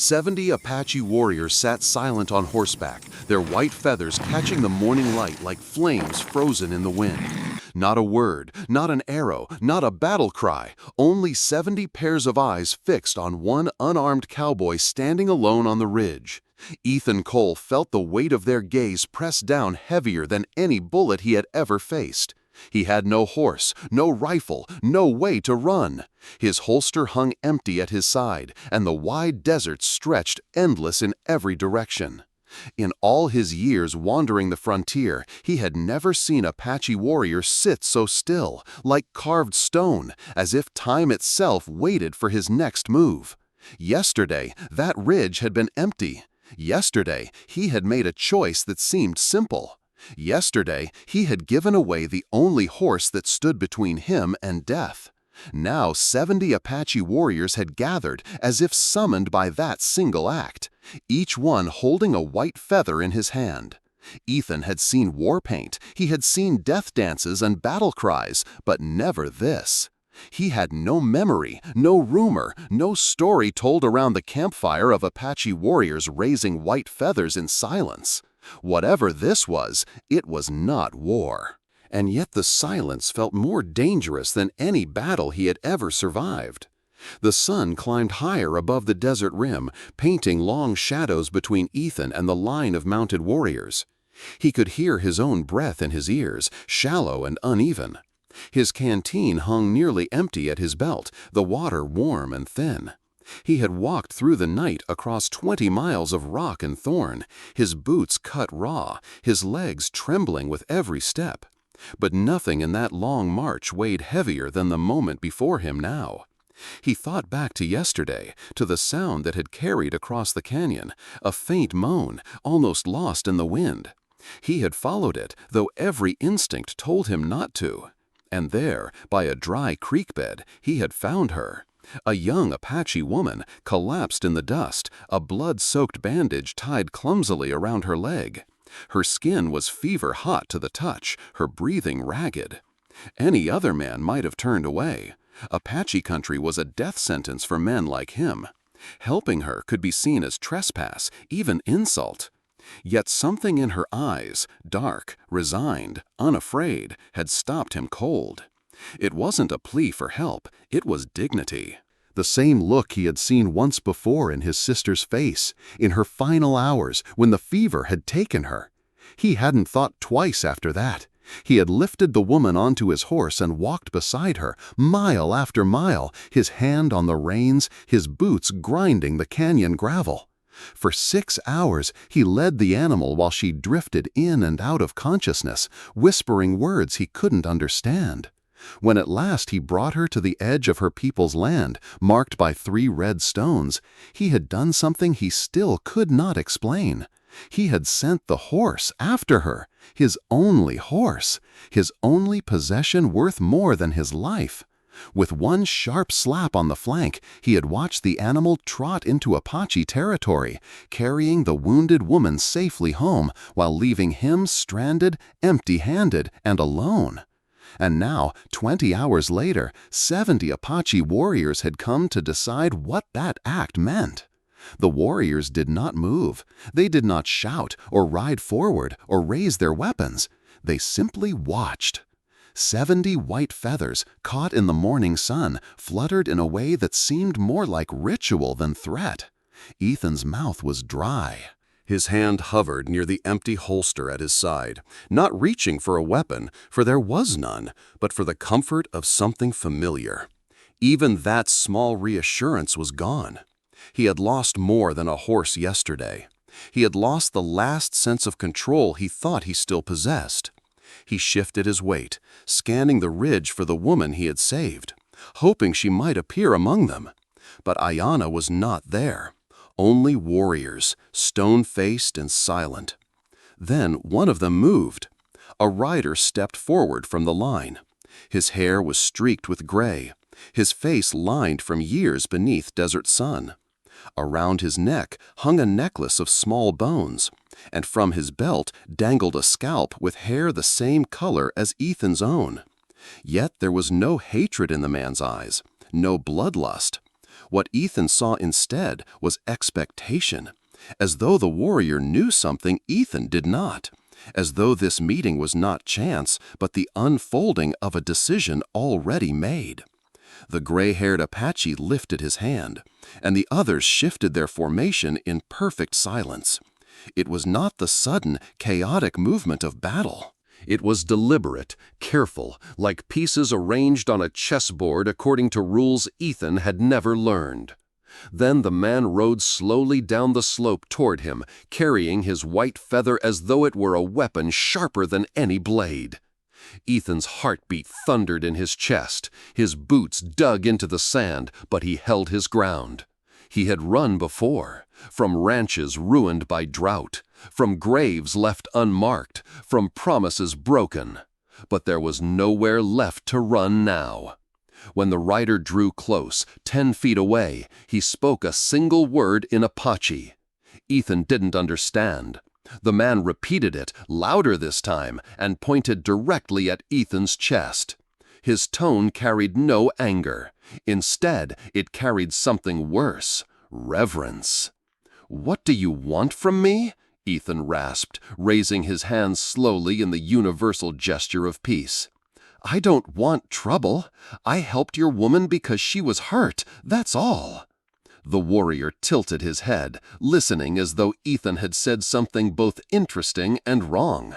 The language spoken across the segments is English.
70 Apache warriors sat silent on horseback, their white feathers catching the morning light like flames frozen in the wind. Not a word, not an arrow, not a battle cry, only 70 pairs of eyes fixed on one unarmed cowboy standing alone on the ridge. Ethan Cole felt the weight of their gaze press down heavier than any bullet he had ever faced. He had no horse, no rifle, no way to run. His holster hung empty at his side, and the wide desert stretched endless in every direction. In all his years wandering the frontier, he had never seen Apache warriors sit so still, like carved stone, as if time itself waited for his next move. Yesterday, that ridge had been empty. Yesterday, he had made a choice that seemed simple. Yesterday, he had given away the only horse that stood between him and death. Now 70 Apache warriors had gathered as if summoned by that single act, each one holding a white feather in his hand. Ethan had seen war paint, he had seen death dances and battle cries, but never this. He had no memory, no rumor, no story told around the campfire of Apache warriors raising white feathers in silence. Whatever this was, it was not war. And yet the silence felt more dangerous than any battle he had ever survived. The sun climbed higher above the desert rim, painting long shadows between Ethan and the line of mounted warriors. He could hear his own breath in his ears, shallow and uneven. His canteen hung nearly empty at his belt, the water warm and thin. He had walked through the night across 20 miles of rock and thorn, his boots cut raw, his legs trembling with every step. But nothing in that long march weighed heavier than the moment before him now. He thought back to yesterday, to the sound that had carried across the canyon, a faint moan, almost lost in the wind. He had followed it, though every instinct told him not to. And there, by a dry creek bed, he had found her. A young Apache woman, collapsed in the dust, a blood-soaked bandage tied clumsily around her leg. Her skin was fever-hot to the touch, her breathing ragged. Any other man might have turned away. Apache country was a death sentence for men like him. Helping her could be seen as trespass, even insult. Yet something in her eyes, dark, resigned, unafraid, had stopped him cold. It wasn't a plea for help, it was dignity. The same look he had seen once before in his sister's face, in her final hours when the fever had taken her. He hadn't thought twice after that. He had lifted the woman onto his horse and walked beside her, mile after mile, his hand on the reins, his boots grinding the canyon gravel. For 6 hours, he led the animal while she drifted in and out of consciousness, whispering words he couldn't understand. When at last he brought her to the edge of her people's land, marked by 3 red stones, he had done something he still could not explain. He had sent the horse after her, his only horse, his only possession worth more than his life. With one sharp slap on the flank, he had watched the animal trot into Apache territory, carrying the wounded woman safely home while leaving him stranded, empty-handed, and alone. And now, 20 hours later, 70 Apache warriors had come to decide what that act meant. The warriors did not move. They did not shout or ride forward or raise their weapons. They simply watched. 70 white feathers, caught in the morning sun, fluttered in a way that seemed more like ritual than threat. Ethan's mouth was dry. His hand hovered near the empty holster at his side, not reaching for a weapon, for there was none, but for the comfort of something familiar. Even that small reassurance was gone. He had lost more than a horse yesterday. He had lost the last sense of control he thought he still possessed. He shifted his weight, scanning the ridge for the woman he had saved, hoping she might appear among them. But Ayanna was not there. Only warriors, stone-faced and silent. Then one of them moved. A rider stepped forward from the line. His hair was streaked with gray, his face lined from years beneath desert sun. Around his neck hung a necklace of small bones, and from his belt dangled a scalp with hair the same color as Ethan's own. Yet there was no hatred in the man's eyes, no bloodlust. What Ethan saw instead was expectation, as though the warrior knew something Ethan did not, as though this meeting was not chance, but the unfolding of a decision already made. The gray-haired Apache lifted his hand, and the others shifted their formation in perfect silence. It was not the sudden, chaotic movement of battle. It was deliberate, careful, like pieces arranged on a chessboard according to rules Ethan had never learned. Then the man rode slowly down the slope toward him, carrying his white feather as though it were a weapon sharper than any blade. Ethan's heartbeat thundered in his chest. His boots dug into the sand, but he held his ground. He had run before, from ranches ruined by drought, from graves left unmarked, from promises broken. But there was nowhere left to run now. When the rider drew close, 10 feet away, he spoke a single word in Apache. Ethan didn't understand. The man repeated it, louder this time, and pointed directly at Ethan's chest. His tone carried no anger. Instead, it carried something worse, reverence. "What do you want from me?" Ethan rasped, raising his hands slowly in the universal gesture of peace. "I don't want trouble. I helped your woman because she was hurt, that's all." The warrior tilted his head, listening as though Ethan had said something both interesting and wrong.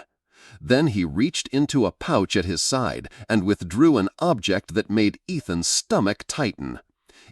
Then he reached into a pouch at his side and withdrew an object that made Ethan's stomach tighten.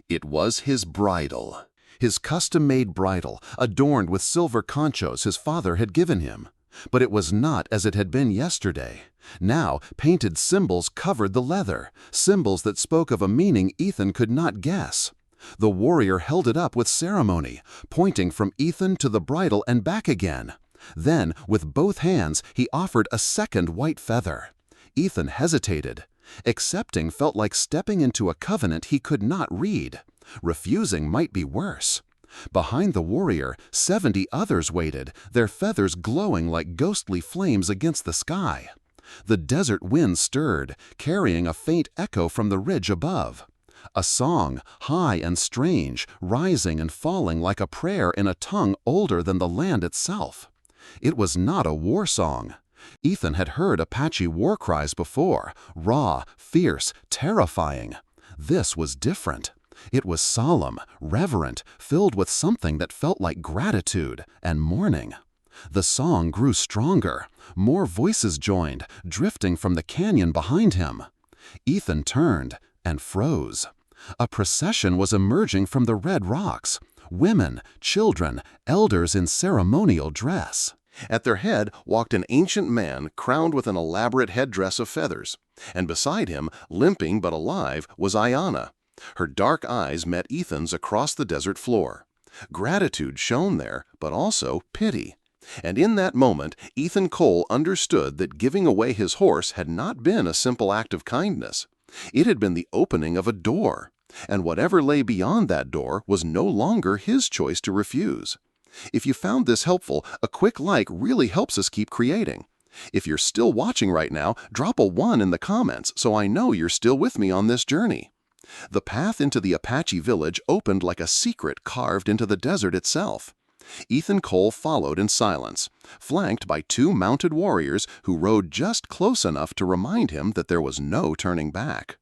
It was his bridle. His custom-made bridle, adorned with silver conchos his father had given him. But it was not as it had been yesterday. Now, painted symbols covered the leather, symbols that spoke of a meaning Ethan could not guess. The warrior held it up with ceremony, pointing from Ethan to the bridle and back again. Then, with both hands, he offered a second white feather. Ethan hesitated. Accepting felt like stepping into a covenant he could not read. Refusing might be worse. Behind the warrior, 70 others waited, their feathers glowing like ghostly flames against the sky. The desert wind stirred, carrying a faint echo from the ridge above. A song, high and strange, rising and falling like a prayer in a tongue older than the land itself. It was not a war song. Ethan had heard Apache war cries before, raw, fierce, terrifying. This was different. It was solemn, reverent, filled with something that felt like gratitude and mourning. The song grew stronger. More voices joined, drifting from the canyon behind him. Ethan turned and froze. A procession was emerging from the red rocks. Women, children, elders in ceremonial dress. At their head walked an ancient man crowned with an elaborate headdress of feathers, and beside him, limping but alive, was Ayanna. Her dark eyes met Ethan's across the desert floor. Gratitude shone there, but also pity. And in that moment, Ethan Cole understood that giving away his horse had not been a simple act of kindness. It had been the opening of a door, and whatever lay beyond that door was no longer his choice to refuse. If you found this helpful, a quick like really helps us keep creating. If you're still watching right now, drop a 1 in the comments so I know you're still with me on this journey. The path into the Apache village opened like a secret carved into the desert itself. Ethan Cole followed in silence, flanked by 2 mounted warriors who rode just close enough to remind him that there was no turning back.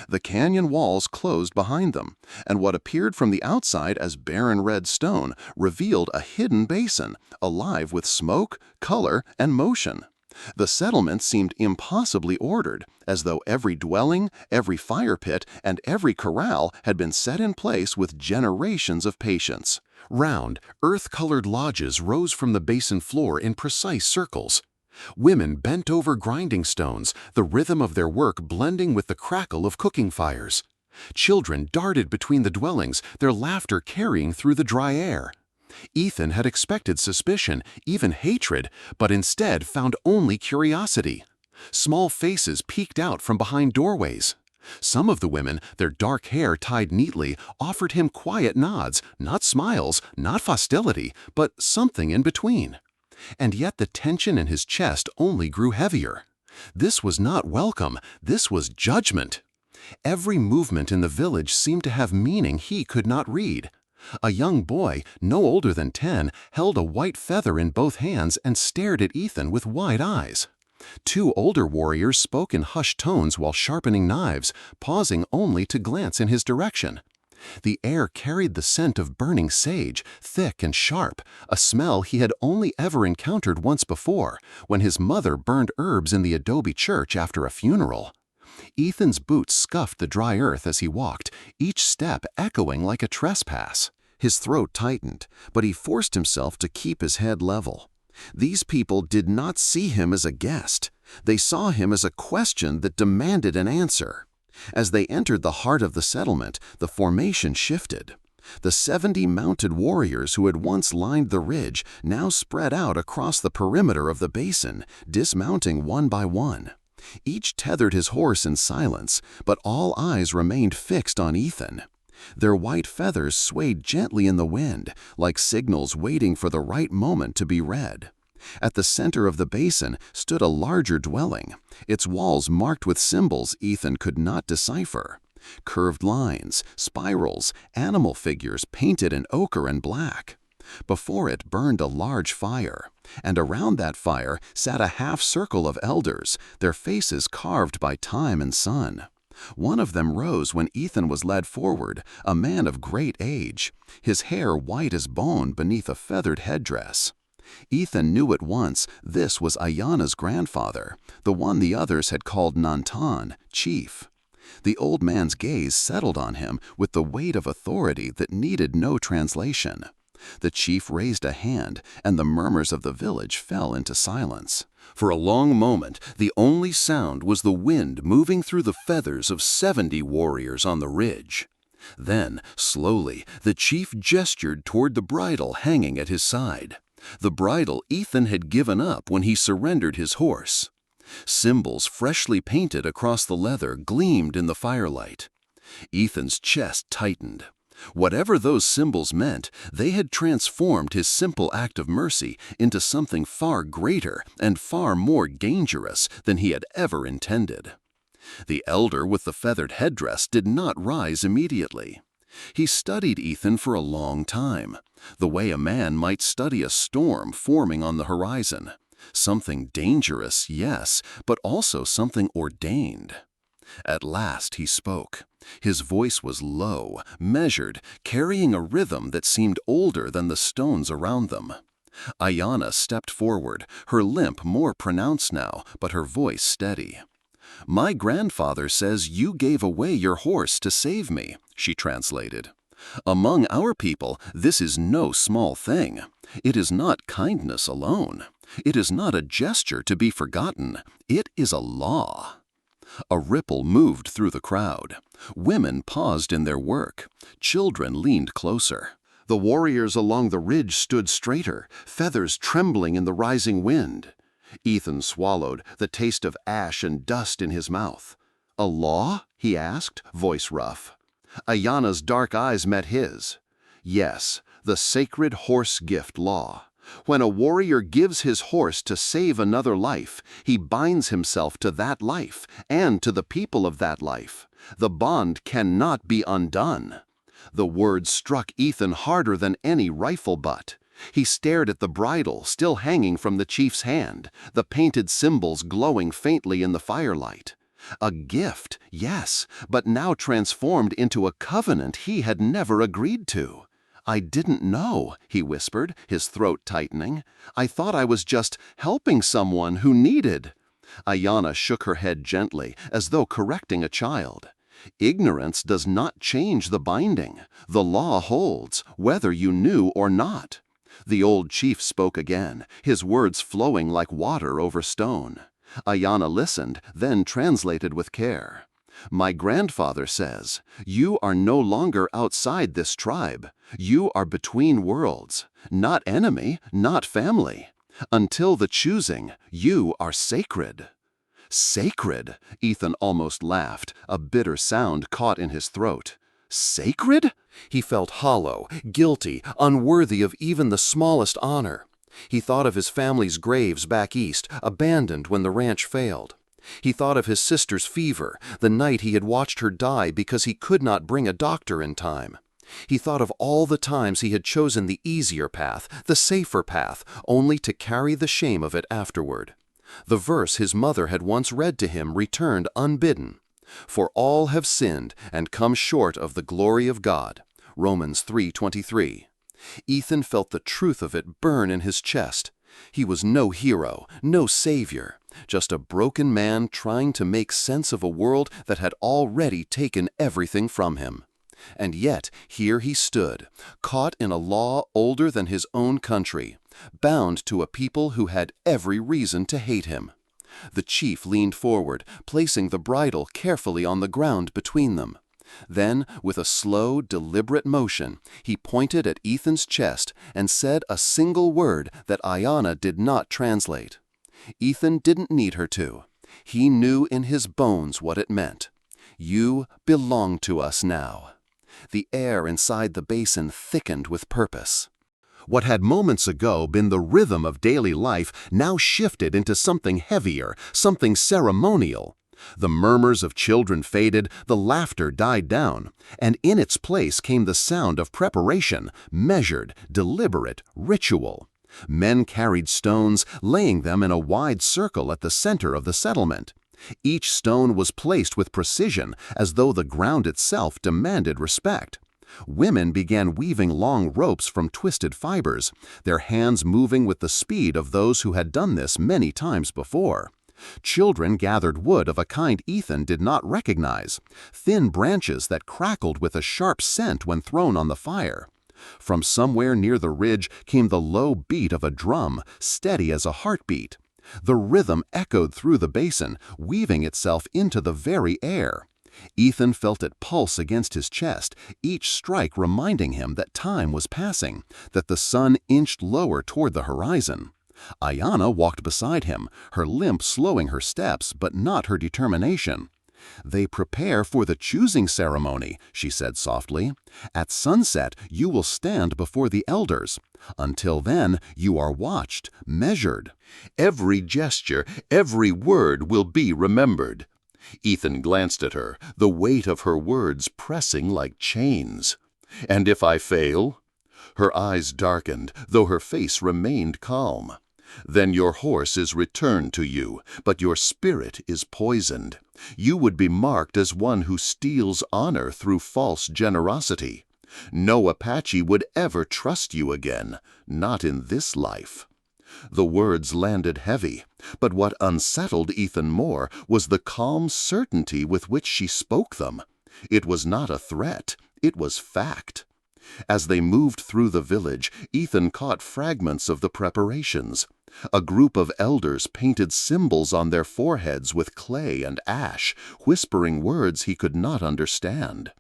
The canyon walls closed behind them, and what appeared from the outside as barren red stone revealed a hidden basin, alive with smoke, color, and motion. The settlement seemed impossibly ordered, as though every dwelling, every fire pit, and every corral had been set in place with generations of patience. Round, earth-colored lodges rose from the basin floor in precise circles. Women bent over grinding stones, the rhythm of their work blending with the crackle of cooking fires. Children darted between the dwellings, their laughter carrying through the dry air. Ethan had expected suspicion, even hatred, but instead found only curiosity. Small faces peeked out from behind doorways. Some of the women, their dark hair tied neatly, offered him quiet nods, not smiles, not hostility, but something in between. And yet the tension in his chest only grew heavier. This was not welcome, this was judgment. Every movement in the village seemed to have meaning he could not read. A young boy, no older than 10, held a white feather in both hands and stared at Ethan with wide eyes. Two older warriors spoke in hushed tones while sharpening knives, pausing only to glance in his direction. The air carried the scent of burning sage, thick and sharp, a smell he had only ever encountered once before, when his mother burned herbs in the adobe church after a funeral. Ethan's boots scuffed the dry earth as he walked, each step echoing like a trespass. His throat tightened, but he forced himself to keep his head level. These people did not see him as a guest. They saw him as a question that demanded an answer. As they entered the heart of the settlement, the formation shifted. The 70 mounted warriors who had once lined the ridge now spread out across the perimeter of the basin, dismounting one by one. Each tethered his horse in silence, but all eyes remained fixed on Ethan. Their white feathers swayed gently in the wind, like signals waiting for the right moment to be read. At the center of the basin stood a larger dwelling, its walls marked with symbols Ethan could not decipher. Curved lines, spirals, animal figures painted in ochre and black. Before it burned a large fire, and around that fire sat a half-circle of elders, their faces carved by time and sun. One of them rose when Ethan was led forward, a man of great age, his hair white as bone beneath a feathered headdress. Ethan knew at once this was Ayana's grandfather, the one the others had called Nantan, chief. The old man's gaze settled on him with the weight of authority that needed no translation. The chief raised a hand, and the murmurs of the village fell into silence. For a long moment, the only sound was the wind moving through the feathers of 70 warriors on the ridge. Then, slowly, the chief gestured toward the bridle hanging at his side. The bridle Ethan had given up when he surrendered his horse. Symbols freshly painted across the leather gleamed in the firelight. Ethan's chest tightened. Whatever those symbols meant, they had transformed his simple act of mercy into something far greater and far more dangerous than he had ever intended. The elder with the feathered headdress did not rise immediately. He studied Ethan for a long time, the way a man might study a storm forming on the horizon. Something dangerous, yes, but also something ordained. At last he spoke. His voice was low, measured, carrying a rhythm that seemed older than the stones around them. Ayana stepped forward, her limp more pronounced now, but her voice steady. "My grandfather says you gave away your horse to save me," she translated. "Among our people, this is no small thing. It is not kindness alone. It is not a gesture to be forgotten. It is a law." A ripple moved through the crowd. Women paused in their work. Children leaned closer. The warriors along the ridge stood straighter, feathers trembling in the rising wind. Ethan swallowed, the taste of ash and dust in his mouth. "A law?" he asked, voice rough. Ayana's dark eyes met his. "Yes, the sacred horse gift law. When a warrior gives his horse to save another life, he binds himself to that life and to the people of that life. The bond cannot be undone." The words struck Ethan harder than any rifle butt. He stared at the bridle still hanging from the chief's hand, the painted symbols glowing faintly in the firelight. A gift, yes, but now transformed into a covenant he had never agreed to. "I didn't know," he whispered, his throat tightening. "I thought I was just helping someone who needed." Ayana shook her head gently, as though correcting a child. "Ignorance does not change the binding. The law holds, whether you knew or not." The old chief spoke again, his words flowing like water over stone. Ayana listened, then translated with care. "My grandfather says, you are no longer outside this tribe. You are between worlds, not enemy, not family. Until the choosing, you are sacred." "Sacred?" Ethan almost laughed, a bitter sound caught in his throat. "Sacred?" He felt hollow, guilty, unworthy of even the smallest honor. He thought of his family's graves back east, abandoned when the ranch failed. He thought of his sister's fever, the night he had watched her die because he could not bring a doctor in time. He thought of all the times he had chosen the easier path, the safer path, only to carry the shame of it afterward. The verse his mother had once read to him returned unbidden. "For all have sinned and come short of the glory of God." Romans 3:23. Ethan felt the truth of it burn in his chest. He was no hero, no savior, just a broken man trying to make sense of a world that had already taken everything from him. And yet here he stood, caught in a law older than his own country, bound to a people who had every reason to hate him. The chief leaned forward, placing the bridle carefully on the ground between them. Then, with a slow, deliberate motion, he pointed at Ethan's chest and said a single word that Ayanna did not translate. Ethan didn't need her to. He knew in his bones what it meant. "You belong to us now." The air inside the basin thickened with purpose. What had moments ago been the rhythm of daily life now shifted into something heavier, something ceremonial. The murmurs of children faded, the laughter died down, and in its place came the sound of preparation, measured, deliberate, ritual. Men carried stones, laying them in a wide circle at the center of the settlement. Each stone was placed with precision, as though the ground itself demanded respect. Women began weaving long ropes from twisted fibers, their hands moving with the speed of those who had done this many times before. Children gathered wood of a kind Ethan did not recognize, thin branches that crackled with a sharp scent when thrown on the fire. From somewhere near the ridge came the low beat of a drum, steady as a heartbeat. The rhythm echoed through the basin, weaving itself into the very air. Ethan felt it pulse against his chest, each strike reminding him that time was passing, that the sun inched lower toward the horizon. Ayanna walked beside him, her limp slowing her steps, but not her determination. "They prepare for the choosing ceremony," she said softly. "At sunset, you will stand before the elders. Until then, you are watched, measured. Every gesture, every word will be remembered." Ethan glanced at her, the weight of her words pressing like chains. "And if I fail?" Her eyes darkened, though her face remained calm. "Then your horse is returned to you, but your spirit is poisoned. You would be marked as one who steals honor through false generosity. No Apache would ever trust you again, not in this life." The words landed heavy, but what unsettled Ethan more was the calm certainty with which she spoke them. It was not a threat, it was fact. As they moved through the village, Ethan caught fragments of the preparations. A group of elders painted symbols on their foreheads with clay and ash, whispering words he could not understand.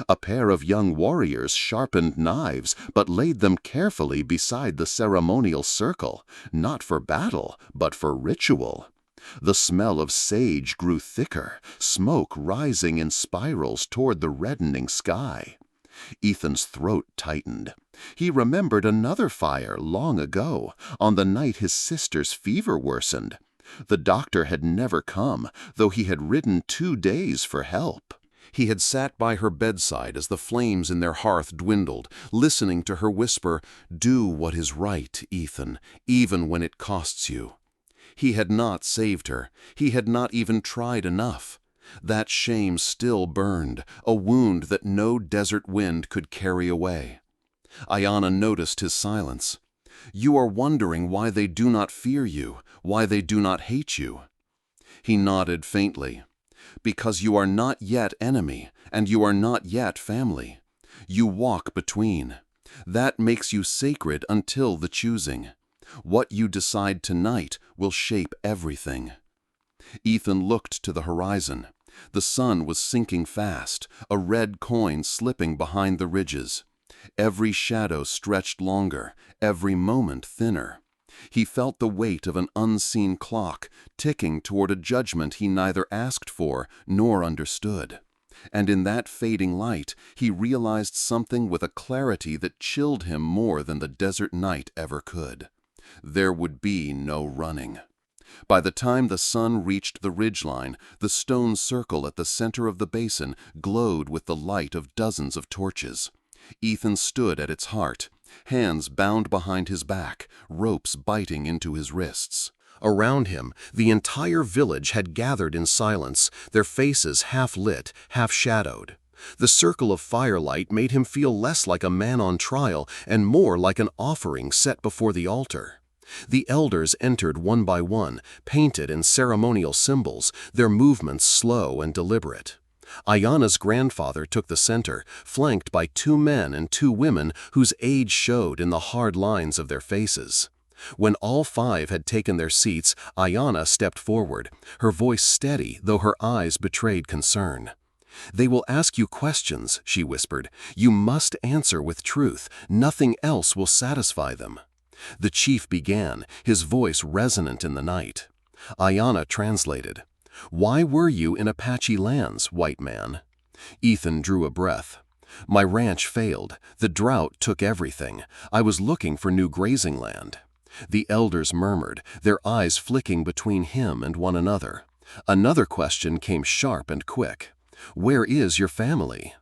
A pair of young warriors sharpened knives, but laid them carefully beside the ceremonial circle, not for battle, but for ritual. The smell of sage grew thicker, smoke rising in spirals toward the reddening sky. Ethan's throat tightened. He remembered another fire long ago, on the night his sister's fever worsened. The doctor had never come, though he had ridden 2 days for help. He had sat by her bedside as the flames in their hearth dwindled, listening to her whisper, "Do what is right, Ethan, even when it costs you." He had not saved her. He had not even tried enough. That shame still burned, a wound that no desert wind could carry away. Ayanna noticed his silence. "You are wondering why they do not fear you, why they do not hate you." He nodded faintly. "Because you are not yet enemy, and you are not yet family. You walk between. That makes you sacred until the choosing. What you decide tonight will shape everything." Ethan looked to the horizon. The sun was sinking fast, a red coin slipping behind the ridges. Every shadow stretched longer, every moment thinner. He felt the weight of an unseen clock, ticking toward a judgment he neither asked for nor understood. And in that fading light, he realized something with a clarity that chilled him more than the desert night ever could. There would be no running. By the time the sun reached the ridgeline, the stone circle at the center of the basin glowed with the light of dozens of torches. Ethan stood at its heart, hands bound behind his back, ropes biting into his wrists. Around him, the entire village had gathered in silence, their faces half lit, half shadowed. The circle of firelight made him feel less like a man on trial and more like an offering set before the altar. The elders entered one by one, painted in ceremonial symbols, their movements slow and deliberate. Ayana's grandfather took the center, flanked by 2 men and 2 women whose age showed in the hard lines of their faces. When all 5 had taken their seats, Ayana stepped forward, her voice steady though her eyes betrayed concern. "They will ask you questions," she whispered. "You must answer with truth. Nothing else will satisfy them." The chief began, his voice resonant in the night. Ayana translated. "Why were you in Apache lands, white man?" Ethan drew a breath. "My ranch failed. The drought took everything. I was looking for new grazing land." The elders murmured, their eyes flicking between him and one another. Another question came sharp and quick. "Where is your family?"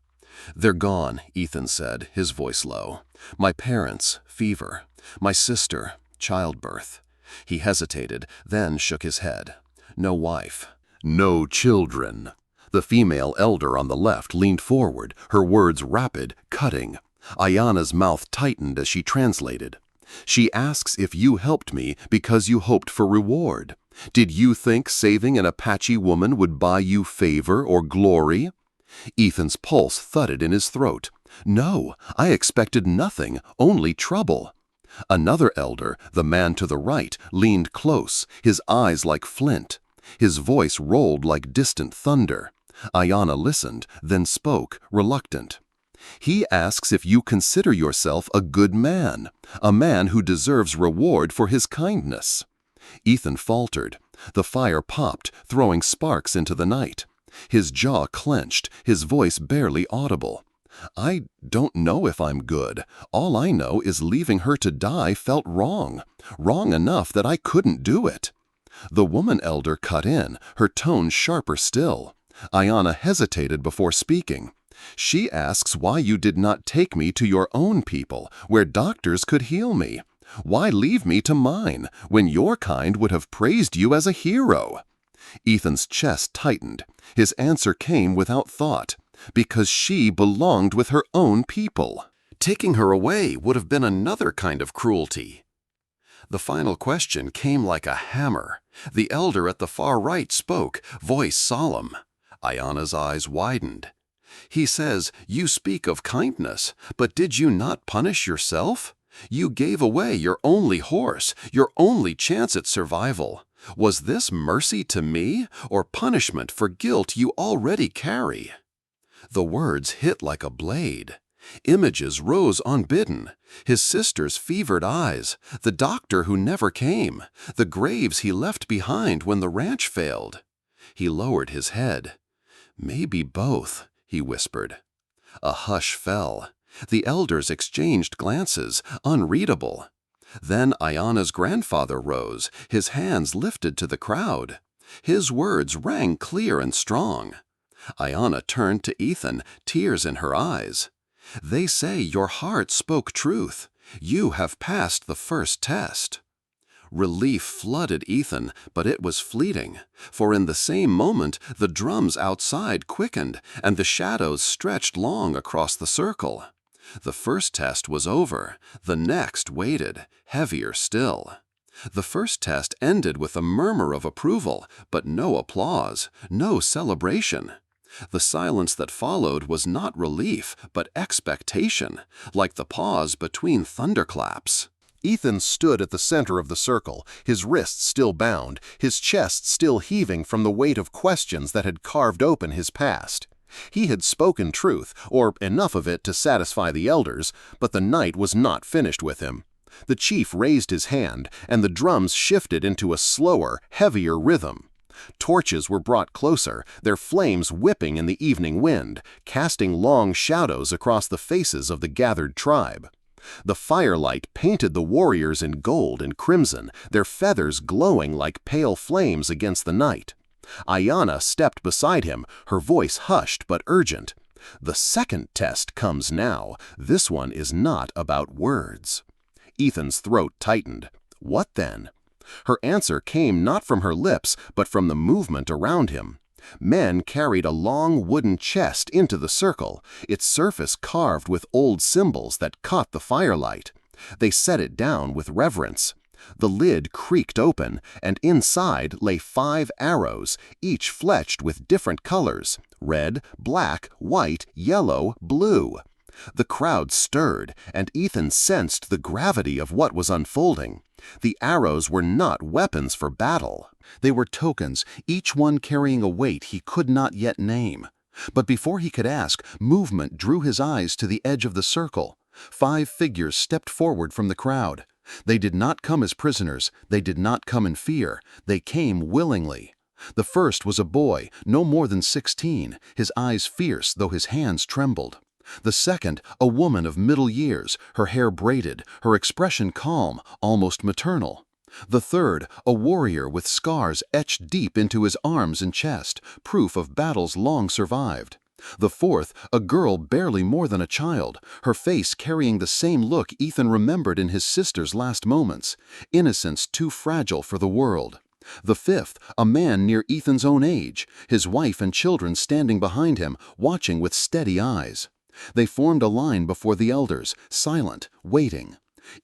"They're gone," Ethan said, his voice low. "My parents, fever. My sister, childbirth." He hesitated, then shook his head. "No wife." "No children." The female elder on the left leaned forward, her words rapid, cutting. Ayana's mouth tightened as she translated. "She asks if you helped me because you hoped for reward. Did you think saving an Apache woman would buy you favor or glory?" Ethan's pulse thudded in his throat. "No, I expected nothing, only trouble." Another elder, the man to the right, leaned close, his eyes like flint. His voice rolled like distant thunder. Ayana listened, then spoke, reluctant. "He asks if you consider yourself a good man, a man who deserves reward for his kindness." Ethan faltered. The fire popped, throwing sparks into the night. His jaw clenched, his voice barely audible. "I don't know if I'm good. All I know is leaving her to die felt wrong. Wrong enough that I couldn't do it." The woman elder cut in, her tone sharper still. Ayana hesitated before speaking. "She asks why you did not take me to your own people, where doctors could heal me. Why leave me to mine, when your kind would have praised you as a hero?" Ethan's chest tightened. His answer came without thought. "Because she belonged with her own people. Taking her away would have been another kind of cruelty." The final question came like a hammer. The elder at the far right spoke, voice solemn. Ayana's eyes widened. "He says, you speak of kindness, but did you not punish yourself? You gave away your only horse, your only chance at survival. Was this mercy to me, or punishment for guilt you already carry?" The words hit like a blade. Images rose unbidden. His sister's fevered eyes, the doctor who never came, the graves he left behind when the ranch failed. He lowered his head. "Maybe both," he whispered. A hush fell. The elders exchanged glances, unreadable. Then Ayana's grandfather rose, his hands lifted to the crowd. His words rang clear and strong. Ayana turned to Ethan, tears in her eyes. "They say your heart spoke truth. You have passed the first test." Relief flooded Ethan, but it was fleeting, for in the same moment the drums outside quickened and the shadows stretched long across the circle. The first test was over. The next waited, heavier still. The first test ended with a murmur of approval, but no applause, no celebration. The silence that followed was not relief, but expectation, like the pause between thunderclaps. Ethan stood at the center of the circle, his wrists still bound, his chest still heaving from the weight of questions that had carved open his past. He had spoken truth, or enough of it to satisfy the elders, but the night was not finished with him. The chief raised his hand, and the drums shifted into a slower, heavier rhythm. Torches were brought closer, their flames whipping in the evening wind, casting long shadows across the faces of the gathered tribe. The firelight painted the warriors in gold and crimson, their feathers glowing like pale flames against the night. Ayanna stepped beside him, her voice hushed but urgent. The second test comes now. This one is not about words. Ethan's throat tightened. What then? Her answer came not from her lips, but from the movement around him. Men carried a long wooden chest into the circle, its surface carved with old symbols that caught the firelight. They set it down with reverence. The lid creaked open, and inside lay 5 arrows, each fletched with different colors: red, black, white, yellow, blue. The crowd stirred, and Ethan sensed the gravity of what was unfolding. The arrows were not weapons for battle. They were tokens, each one carrying a weight he could not yet name. But before he could ask, movement drew his eyes to the edge of the circle. 5 figures stepped forward from the crowd. They did not come as prisoners, they did not come in fear, they came willingly. The first was a boy, no more than 16, his eyes fierce though his hands trembled. The second, a woman of middle years, her hair braided, her expression calm, almost maternal. The third, a warrior with scars etched deep into his arms and chest, proof of battles long survived. The fourth, a girl barely more than a child, her face carrying the same look Ethan remembered in his sister's last moments, innocence too fragile for the world. The fifth, a man near Ethan's own age, his wife and children standing behind him, watching with steady eyes. They formed a line before the elders, silent, waiting.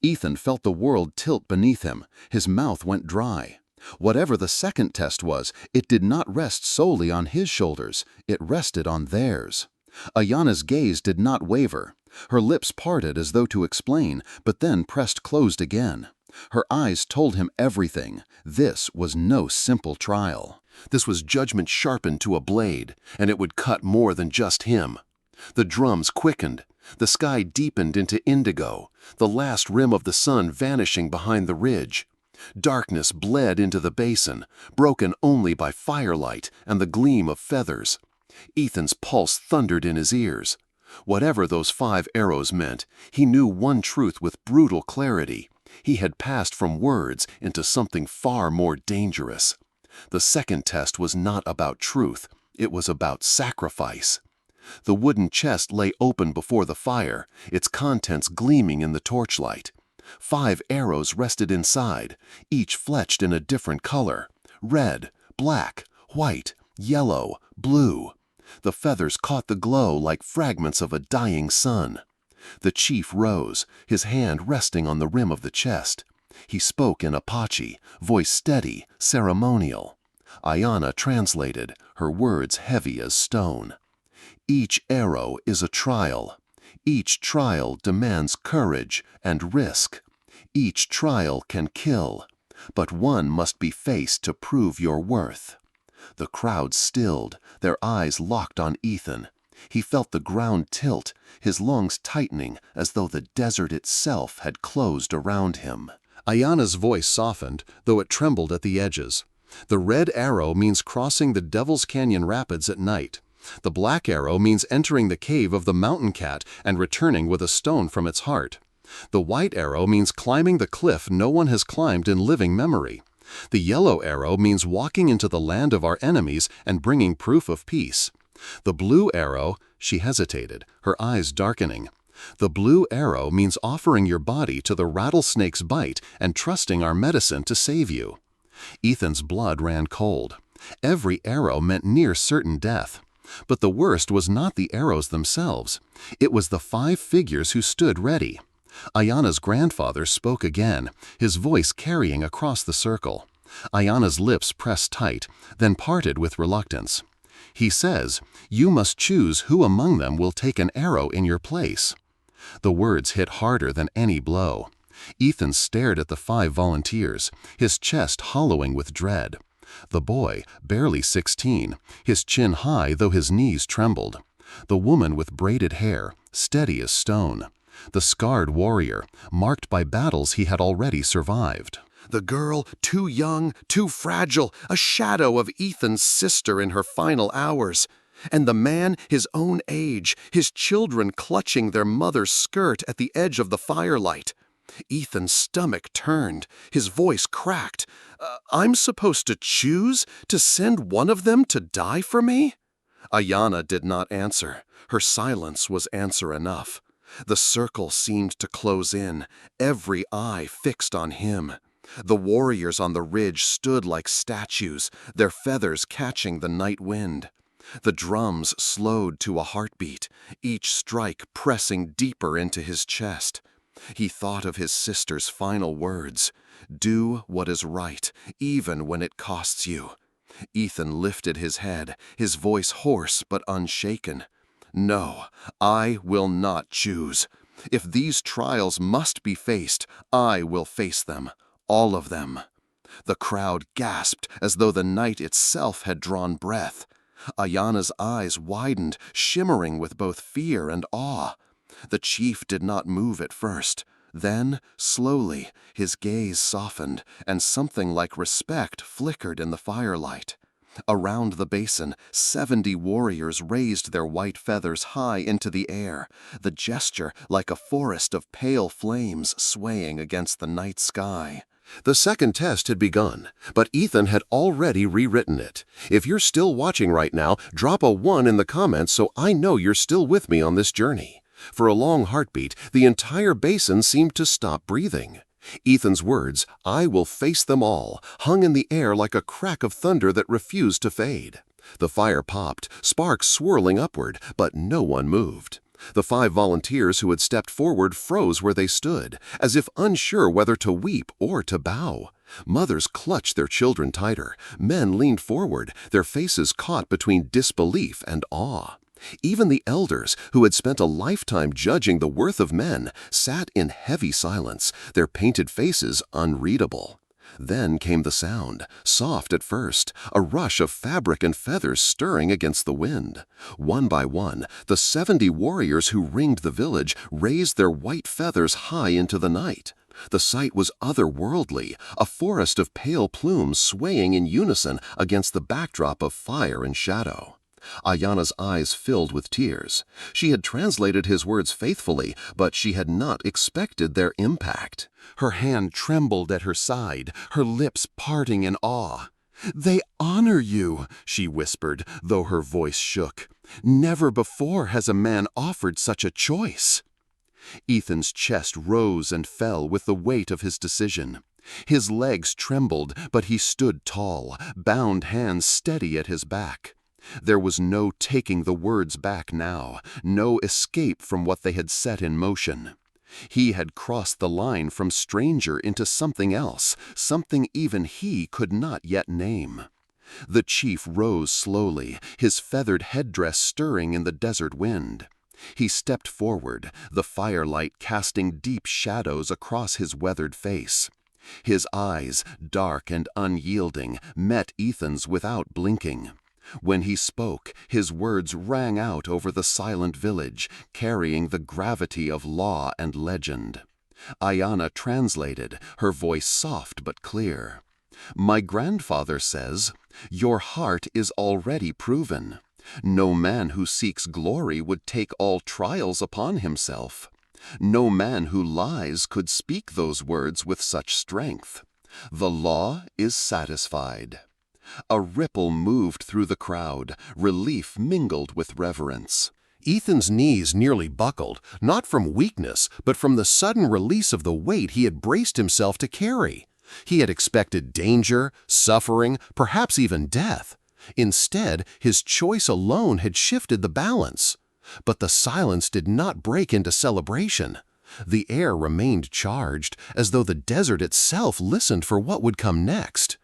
Ethan felt the world tilt beneath him. His mouth went dry. Whatever the second test was, it did not rest solely on his shoulders. It rested on theirs. Ayanna's gaze did not waver. Her lips parted as though to explain, but then pressed closed again. Her eyes told him everything. This was no simple trial. This was judgment sharpened to a blade, and it would cut more than just him. The drums quickened. The sky deepened into indigo, the last rim of the sun vanishing behind the ridge. Darkness bled into the basin, broken only by firelight and the gleam of feathers. Ethan's pulse thundered in his ears. Whatever those 5 arrows meant, he knew one truth with brutal clarity. He had passed from words into something far more dangerous. The second test was not about truth, it was about sacrifice. The wooden chest lay open before the fire, its contents gleaming in the torchlight. 5 arrows rested inside, each fletched in a different color: red, black, white, yellow, blue. The feathers caught the glow like fragments of a dying sun. The chief rose, his hand resting on the rim of the chest. He spoke in Apache, voice steady, ceremonial. Ayanna translated, her words heavy as stone. Each arrow is a trial. Each trial demands courage and risk. Each trial can kill, but one must be faced to prove your worth. The crowd stilled, their eyes locked on Ethan. He felt the ground tilt, his lungs tightening as though the desert itself had closed around him. Ayanna's voice softened, though it trembled at the edges. The red arrow means crossing the Devil's Canyon Rapids at night. The black arrow means entering the cave of the mountain cat and returning with a stone from its heart. The white arrow means climbing the cliff no one has climbed in living memory. The yellow arrow means walking into the land of our enemies and bringing proof of peace. The blue arrow, she hesitated, her eyes darkening. The blue arrow means offering your body to the rattlesnake's bite and trusting our medicine to save you. Ethan's blood ran cold. Every arrow meant near certain death. But the worst was not the arrows themselves. It was the 5 figures who stood ready. Ayanna's grandfather spoke again, his voice carrying across the circle. Ayanna's lips pressed tight, then parted with reluctance. He says, "You must choose who among them will take an arrow in your place." The words hit harder than any blow. Ethan stared at the 5 volunteers, his chest hollowing with dread. The boy, barely 16, his chin high though his knees trembled. The woman with braided hair, steady as stone. The scarred warrior, marked by battles he had already survived. The girl, too young, too fragile, a shadow of Ethan's sister in her final hours. And the man his own age, his children clutching their mother's skirt at the edge of the firelight. Ethan's stomach turned, his voice cracked. I'm supposed to choose to send one of them to die for me?" Ayanna did not answer. Her silence was answer enough. The circle seemed to close in, every eye fixed on him. The warriors on the ridge stood like statues, their feathers catching the night wind. The drums slowed to a heartbeat, each strike pressing deeper into his chest. He thought of his sister's final words, "Do what is right, even when it costs you." Ethan lifted his head, his voice hoarse but unshaken. "No, I will not choose. If these trials must be faced, I will face them, all of them." The crowd gasped as though the night itself had drawn breath. Ayanna's eyes widened, shimmering with both fear and awe. The chief did not move at first. Then, slowly, his gaze softened, and something like respect flickered in the firelight. Around the basin, 70 warriors raised their white feathers high into the air, the gesture like a forest of pale flames swaying against the night sky. The second test had begun, but Ethan had already rewritten it. If you're still watching right now, drop a 1 in the comments so I know you're still with me on this journey. For a long heartbeat, the entire basin seemed to stop breathing. Ethan's words, "I will face them all," hung in the air like a crack of thunder that refused to fade. The fire popped, sparks swirling upward, but no one moved. The 5 volunteers who had stepped forward froze where they stood, as if unsure whether to weep or to bow. Mothers clutched their children tighter. Men leaned forward, their faces caught between disbelief and awe. Even the elders, who had spent a lifetime judging the worth of men, sat in heavy silence, their painted faces unreadable. Then came the sound, soft at first, a rush of fabric and feathers stirring against the wind. One by one, the 70 warriors who ringed the village raised their white feathers high into the night. The sight was otherworldly, a forest of pale plumes swaying in unison against the backdrop of fire and shadow. Ayanna's eyes filled with tears. She had translated his words faithfully, but she had not expected their impact. Her hand trembled at her side, her lips parting in awe. "They honor you," she whispered, though her voice shook. "Never before has a man offered such a choice." Ethan's chest rose and fell with the weight of his decision. His legs trembled, but he stood tall, bound hands steady at his back. There was no taking the words back now, no escape from what they had set in motion. He had crossed the line from stranger into something else, something even he could not yet name. The chief rose slowly, his feathered headdress stirring in the desert wind. He stepped forward, the firelight casting deep shadows across his weathered face. His eyes, dark and unyielding, met Ethan's without blinking. When he spoke, his words rang out over the silent village, carrying the gravity of law and legend. Ayanna translated, her voice soft but clear. "My grandfather says, 'Your heart is already proven. No man who seeks glory would take all trials upon himself. No man who lies could speak those words with such strength. The law is satisfied.'" A ripple moved through the crowd, relief mingled with reverence. Ethan's knees nearly buckled, not from weakness, but from the sudden release of the weight he had braced himself to carry. He had expected danger, suffering, perhaps even death. Instead, his choice alone had shifted the balance. But the silence did not break into celebration. The air remained charged, as though the desert itself listened for what would come next.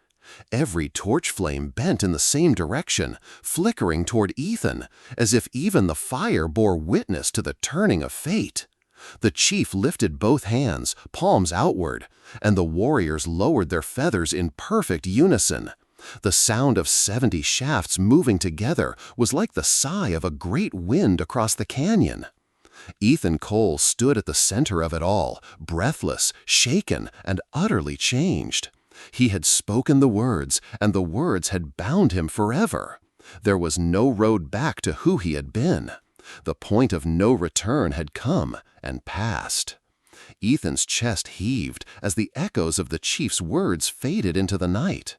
Every torch flame bent in the same direction, flickering toward Ethan, as if even the fire bore witness to the turning of fate. The chief lifted both hands, palms outward, and the warriors lowered their feathers in perfect unison. The sound of 70 shafts moving together was like the sigh of a great wind across the canyon. Ethan Cole stood at the center of it all, breathless, shaken, and utterly changed. He had spoken the words, and the words had bound him forever. There was no road back to who he had been. The point of no return had come and passed. Ethan's chest heaved as the echoes of the chief's words faded into the night.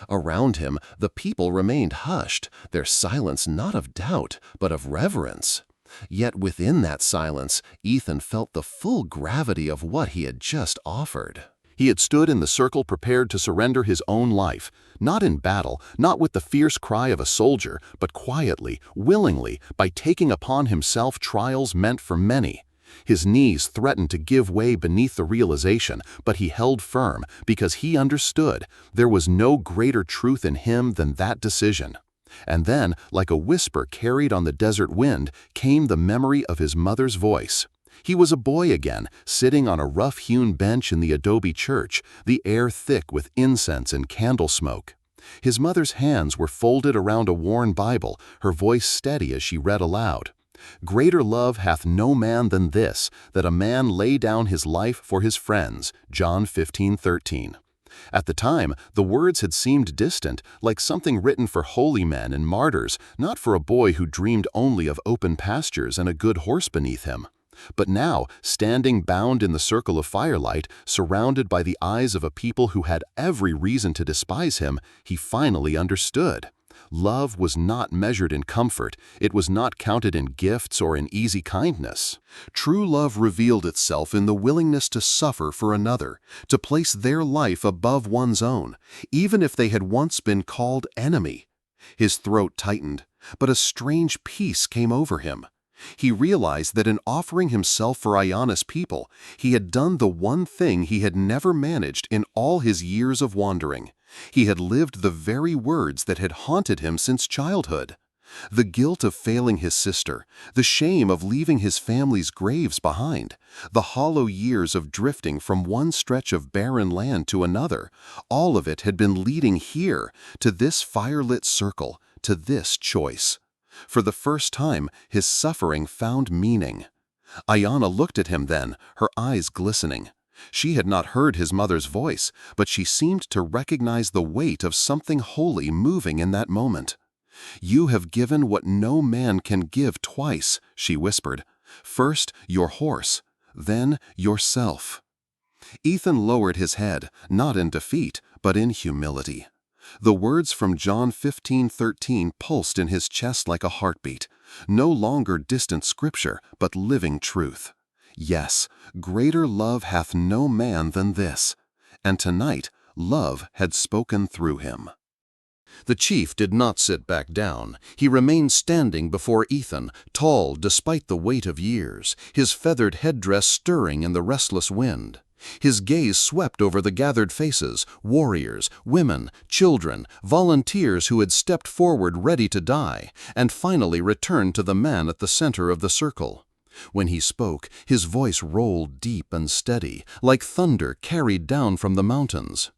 Around him, the people remained hushed, their silence not of doubt, but of reverence. Yet within that silence, Ethan felt the full gravity of what he had just offered. He had stood in the circle prepared to surrender his own life, not in battle, not with the fierce cry of a soldier, but quietly, willingly, by taking upon himself trials meant for many. His knees threatened to give way beneath the realization, but he held firm because he understood there was no greater truth in him than that decision. And then, like a whisper carried on the desert wind, came the memory of his mother's voice. He was a boy again, sitting on a rough-hewn bench in the adobe church, the air thick with incense and candle smoke. His mother's hands were folded around a worn Bible, her voice steady as she read aloud. "Greater love hath no man than this, that a man lay down his life for his friends." John 15:13. At the time, the words had seemed distant, like something written for holy men and martyrs, not for a boy who dreamed only of open pastures and a good horse beneath him. But now, standing bound in the circle of firelight, surrounded by the eyes of a people who had every reason to despise him, he finally understood. Love was not measured in comfort, it was not counted in gifts or in easy kindness. True love revealed itself in the willingness to suffer for another, to place their life above one's own, even if they had once been called enemy. His throat tightened, but a strange peace came over him. He realized that in offering himself for Ayana's people, he had done the one thing he had never managed in all his years of wandering. He had lived the very words that had haunted him since childhood. The guilt of failing his sister, the shame of leaving his family's graves behind, the hollow years of drifting from one stretch of barren land to another, all of it had been leading here, to this firelit circle, to this choice. For the first time, his suffering found meaning. Ayana looked at him then, her eyes glistening. She had not heard his mother's voice, but she seemed to recognize the weight of something holy moving in that moment. "You have given what no man can give twice," she whispered. "First your horse, then yourself." Ethan lowered his head, not in defeat, but in humility. The words from John 15:13 pulsed in his chest like a heartbeat, no longer distant scripture, but living truth. Yes, greater love hath no man than this. And tonight, love had spoken through him. The chief did not sit back down. He remained standing before Ethan, tall despite the weight of years, his feathered headdress stirring in the restless wind. His gaze swept over the gathered faces, warriors, women, children, volunteers who had stepped forward ready to die, and finally returned to the man at the center of the circle. When he spoke, his voice rolled deep and steady, like thunder carried down from the mountains.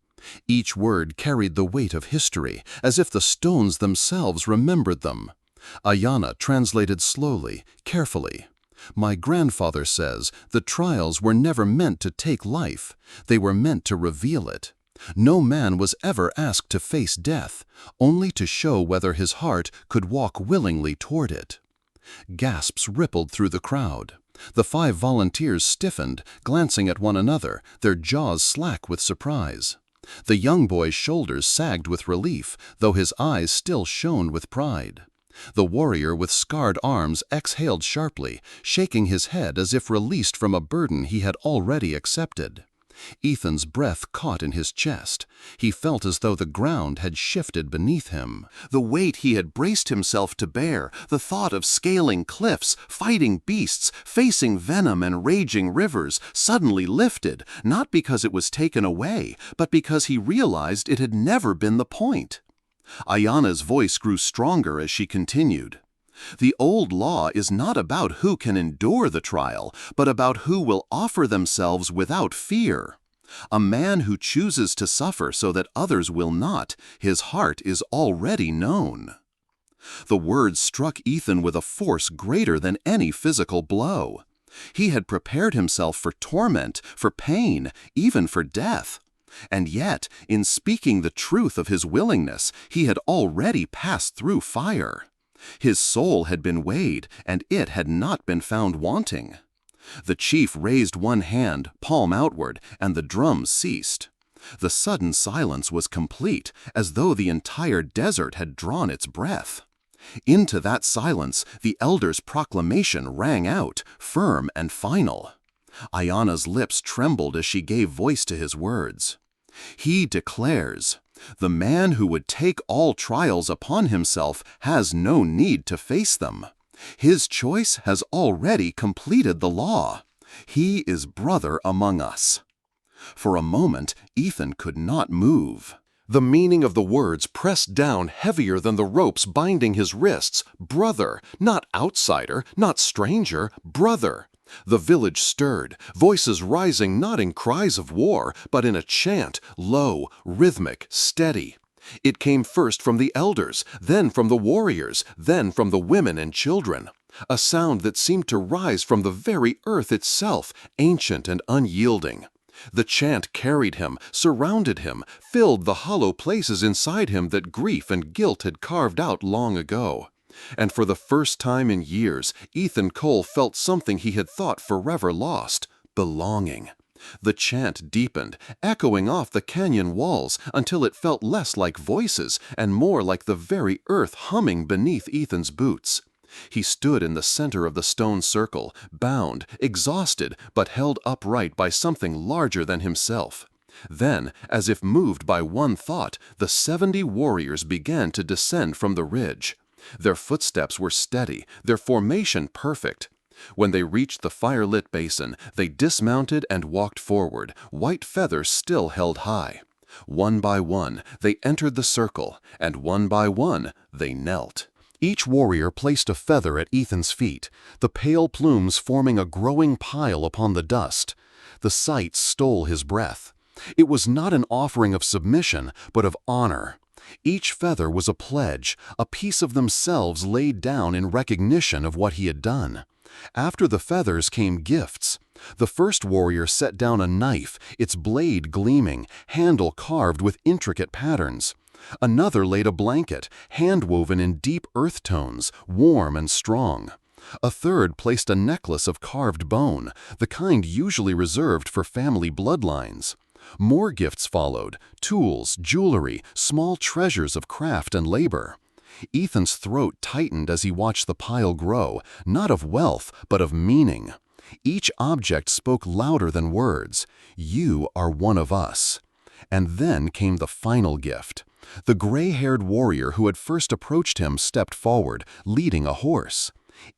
Each word carried the weight of history, as if the stones themselves remembered them. Ayana translated slowly, carefully. "My grandfather says the trials were never meant to take life, they were meant to reveal it. No man was ever asked to face death, only to show whether his heart could walk willingly toward it." Gasps rippled through the crowd. The 5 volunteers stiffened, glancing at one another, their jaws slack with surprise. The young boy's shoulders sagged with relief, though his eyes still shone with pride. The warrior with scarred arms exhaled sharply, shaking his head as if released from a burden he had already accepted. Ethan's breath caught in his chest. He felt as though the ground had shifted beneath him. The weight he had braced himself to bear, the thought of scaling cliffs, fighting beasts, facing venom and raging rivers, suddenly lifted, not because it was taken away, but because he realized it had never been the point. Ayana's voice grew stronger as she continued. "The old law is not about who can endure the trial, but about who will offer themselves without fear. A man who chooses to suffer so that others will not, his heart is already known." The words struck Ethan with a force greater than any physical blow. He had prepared himself for torment, for pain, even for death. And yet, in speaking the truth of his willingness, he had already passed through fire. His soul had been weighed, and it had not been found wanting. The chief raised one hand, palm outward, and the drums ceased. The sudden silence was complete, as though the entire desert had drawn its breath. Into that silence, the elder's proclamation rang out, firm and final. Ayana's lips trembled as she gave voice to his words. He declares, "The man who would take all trials upon himself has no need to face them. His choice has already completed the law. He is brother among us." For a moment, Ethan could not move. The meaning of the words pressed down heavier than the ropes binding his wrists. Brother, not outsider, not stranger, brother. The village stirred, voices rising not in cries of war, but in a chant, low, rhythmic, steady. It came first from the elders, then from the warriors, then from the women and children. A sound that seemed to rise from the very earth itself, ancient and unyielding. The chant carried him, surrounded him, filled the hollow places inside him that grief and guilt had carved out long ago. And for the first time in years, Ethan Cole felt something he had thought forever lost: belonging. The chant deepened, echoing off the canyon walls until it felt less like voices and more like the very earth humming beneath Ethan's boots. He stood in the center of the stone circle, bound, exhausted, but held upright by something larger than himself. Then, as if moved by one thought, the 70 warriors began to descend from the ridge. Their footsteps were steady, their formation perfect. When they reached the fire-lit basin, they dismounted and walked forward, white feathers still held high. One by one, they entered the circle, and one by one, they knelt. Each warrior placed a feather at Ethan's feet, the pale plumes forming a growing pile upon the dust. The sight stole his breath. It was not an offering of submission, but of honor. Each feather was a pledge, a piece of themselves laid down in recognition of what he had done. After the feathers came gifts. The first warrior set down a knife, its blade gleaming, handle carved with intricate patterns. Another laid a blanket, hand-woven in deep earth tones, warm and strong. A third placed a necklace of carved bone, the kind usually reserved for family bloodlines. More gifts followed: tools, jewelry, small treasures of craft and labor. Ethan's throat tightened as he watched the pile grow, not of wealth, but of meaning. Each object spoke louder than words: "You are one of us." And then came the final gift. The gray-haired warrior who had first approached him stepped forward, leading a horse.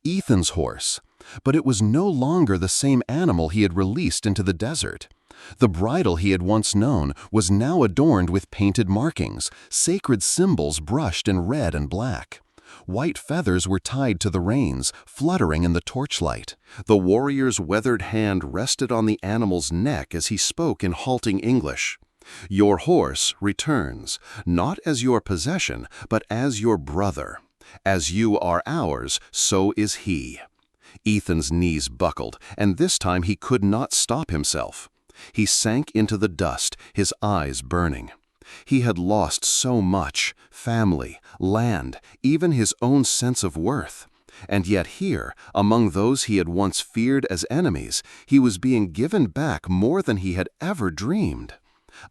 Ethan's horse. But it was no longer the same animal he had released into the desert. The bridle he had once known was now adorned with painted markings, sacred symbols brushed in red and black. White feathers were tied to the reins, fluttering in the torchlight. The warrior's weathered hand rested on the animal's neck as he spoke in halting English. "Your horse returns, not as your possession, but as your brother. As you are ours, so is he." Ethan's knees buckled, and this time he could not stop himself. He sank into the dust, his eyes burning. He had lost so much: family, land, even his own sense of worth. And yet here, among those he had once feared as enemies, he was being given back more than he had ever dreamed.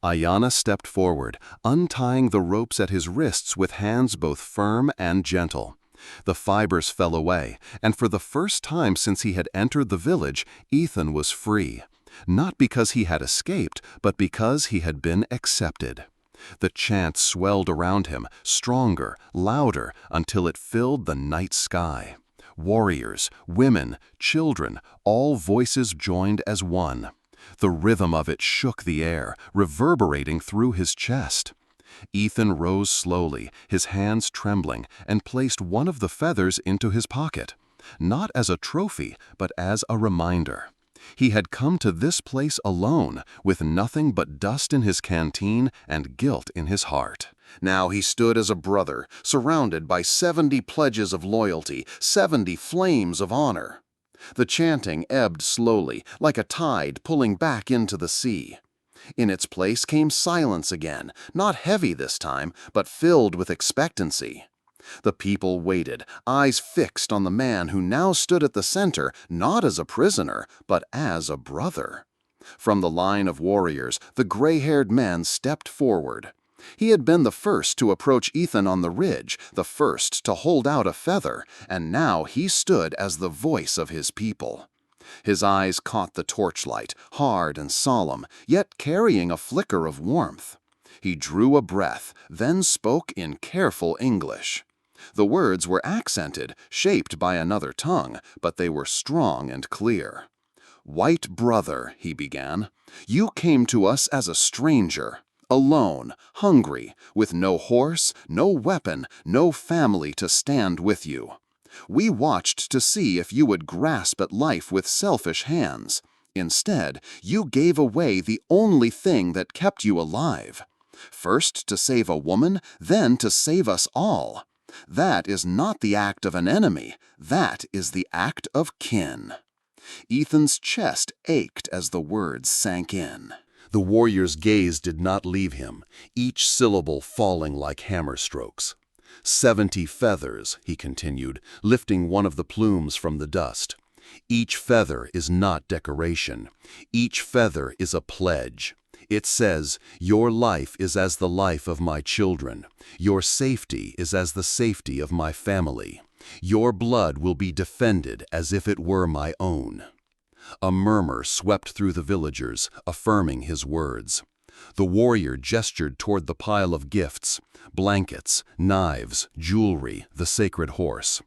Ayana stepped forward, untying the ropes at his wrists with hands both firm and gentle. The fibers fell away, and for the first time since he had entered the village, Ethan was free. Not because he had escaped, but because he had been accepted. The chant swelled around him, stronger, louder, until it filled the night sky. Warriors, women, children, all voices joined as one. The rhythm of it shook the air, reverberating through his chest. Ethan rose slowly, his hands trembling, and placed one of the feathers into his pocket, not as a trophy, but as a reminder. He had come to this place alone, with nothing but dust in his canteen and guilt in his heart. Now he stood as a brother, surrounded by 70 pledges of loyalty, 70 flames of honor. The chanting ebbed slowly, like a tide pulling back into the sea. In its place came silence again, not heavy this time, but filled with expectancy. The people waited, eyes fixed on the man who now stood at the center, not as a prisoner, but as a brother. From the line of warriors, the gray-haired man stepped forward. He had been the first to approach Ethan on the ridge, the first to hold out a feather, and now he stood as the voice of his people. His eyes caught the torchlight, hard and solemn, yet carrying a flicker of warmth. He drew a breath, then spoke in careful English. The words were accented, shaped by another tongue, but they were strong and clear. "White brother," he began, "you came to us as a stranger, alone, hungry, with no horse, no weapon, no family to stand with you. We watched to see if you would grasp at life with selfish hands. Instead, you gave away the only thing that kept you alive. First to save a woman, then to save us all. That is not the act of an enemy, that is the act of kin." Ethan's chest ached as the words sank in. The warrior's gaze did not leave him, each syllable falling like hammer strokes. 70 feathers, he continued, lifting one of the plumes from the dust. Each feather is not decoration. Each feather is a pledge. It says, "Your life is as the life of my children. Your safety is as the safety of my family. Your blood will be defended as if it were my own." A murmur swept through the villagers, affirming his words. The warrior gestured toward the pile of gifts, blankets, knives, jewelry, the sacred horse.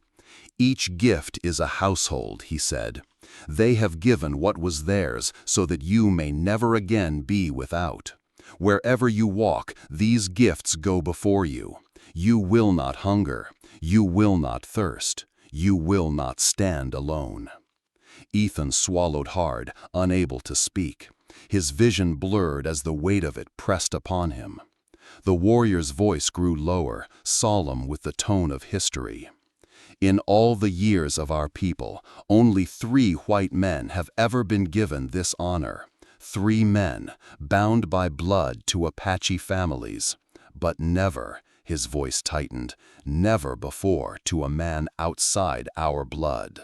"Each gift is a household," he said. "They have given what was theirs so that you may never again be without. Wherever you walk, these gifts go before you. You will not hunger. You will not thirst. You will not stand alone." Ethan swallowed hard, unable to speak. His vision blurred as the weight of it pressed upon him. The warrior's voice grew lower, solemn with the tone of history. "In all the years of our people, only 3 white men have ever been given this honor. 3 men, bound by blood to Apache families. But never," his voice tightened, "never before to a man outside our blood."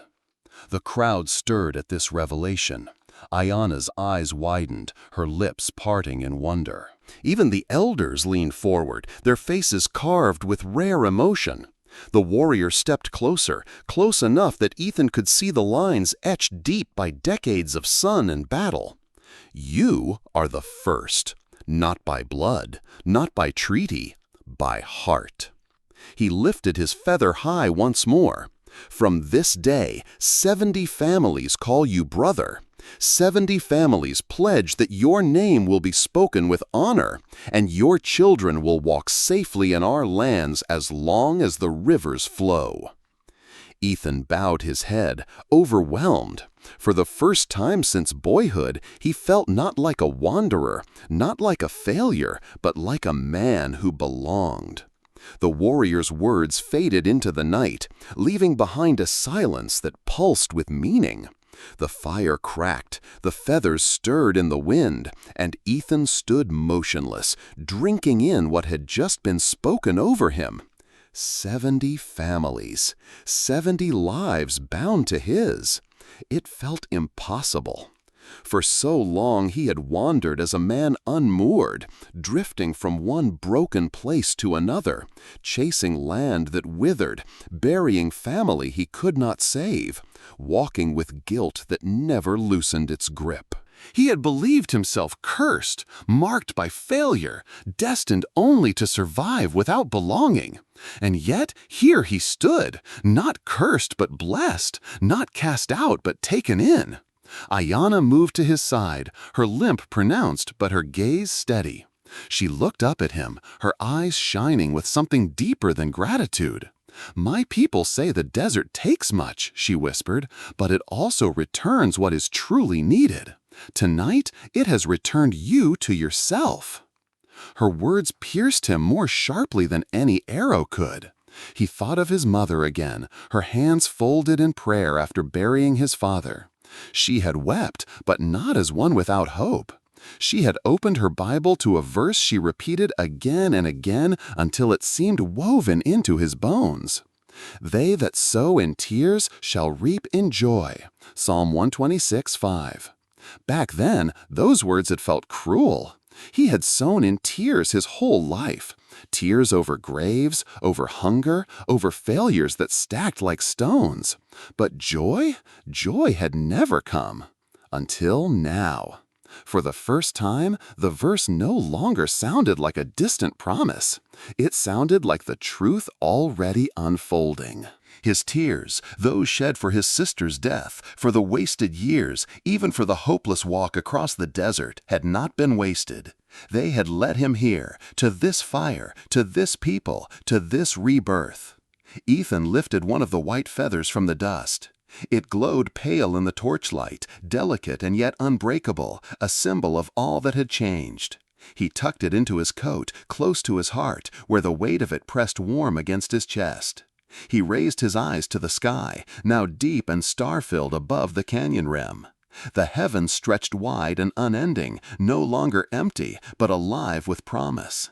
The crowd stirred at this revelation. Ayana's eyes widened, her lips parting in wonder. Even the elders leaned forward, their faces carved with rare emotion. The warrior stepped closer, close enough that Ethan could see the lines etched deep by decades of sun and battle. "You are the first, not by blood, not by treaty, by heart." He lifted his feather high once more. "From this day, 70 families call you brother. 70 families pledge that your name will be spoken with honor, and your children will walk safely in our lands as long as the rivers flow." Ethan bowed his head, overwhelmed. For the first time since boyhood, he felt not like a wanderer, not like a failure, but like a man who belonged. The warrior's words faded into the night, leaving behind a silence that pulsed with meaning. The fire cracked, the feathers stirred in the wind, and Ethan stood motionless, drinking in what had just been spoken over him. 70 families, 70 lives bound to his. It felt impossible. For so long he had wandered as a man unmoored, drifting from one broken place to another, chasing land that withered, burying family he could not save, walking with guilt that never loosened its grip. He had believed himself cursed, marked by failure, destined only to survive without belonging. And yet here he stood, not cursed but blessed, not cast out but taken in. Ayana moved to his side, her limp pronounced but her gaze steady. She looked up at him, her eyes shining with something deeper than gratitude. "My people say the desert takes much," she whispered, "but it also returns what is truly needed. Tonight, it has returned you to yourself." Her words pierced him more sharply than any arrow could. He thought of his mother again, her hands folded in prayer after burying his father. She had wept, but not as one without hope. She had opened her Bible to a verse she repeated again and again until it seemed woven into his bones. They that sow in tears shall reap in joy. Psalm 126:5. Back then, those words had felt cruel. He had sown in tears his whole life. Tears over graves, over hunger, over failures that stacked like stones. But joy? Joy had never come. Until now. For the first time, the verse no longer sounded like a distant promise. It sounded like the truth already unfolding. His tears, those shed for his sister's death, for the wasted years, even for the hopeless walk across the desert, had not been wasted. They had led him here, to this fire, to this people, to this rebirth. Ethan lifted one of the white feathers from the dust. It glowed pale in the torchlight, delicate and yet unbreakable, a symbol of all that had changed. He tucked it into his coat, close to his heart, where the weight of it pressed warm against his chest. He raised his eyes to the sky, now deep and star-filled above the canyon rim. The heavens stretched wide and unending, no longer empty, but alive with promise.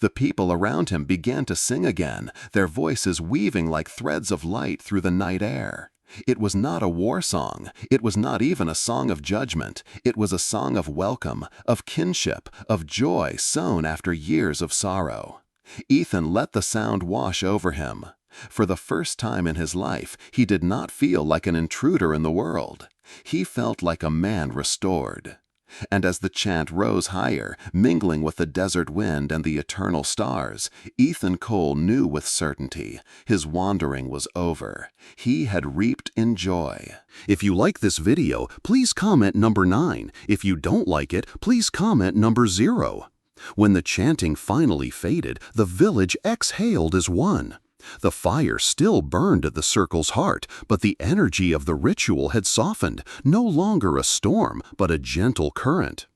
The people around him began to sing again, their voices weaving like threads of light through the night air. It was not a war song. It was not even a song of judgment. It was a song of welcome, of kinship, of joy sown after years of sorrow. Ethan let the sound wash over him. For the first time in his life, he did not feel like an intruder in the world. He felt like a man restored. And as the chant rose higher, mingling with the desert wind and the eternal stars, Ethan Cole knew with certainty his wandering was over. He had reaped in joy. If you like this video, please comment number 9. If you don't like it, please comment number 0. When the chanting finally faded, the village exhaled as one. The fire still burned at the circle's heart, but the energy of the ritual had softened, no longer a storm, but a gentle current.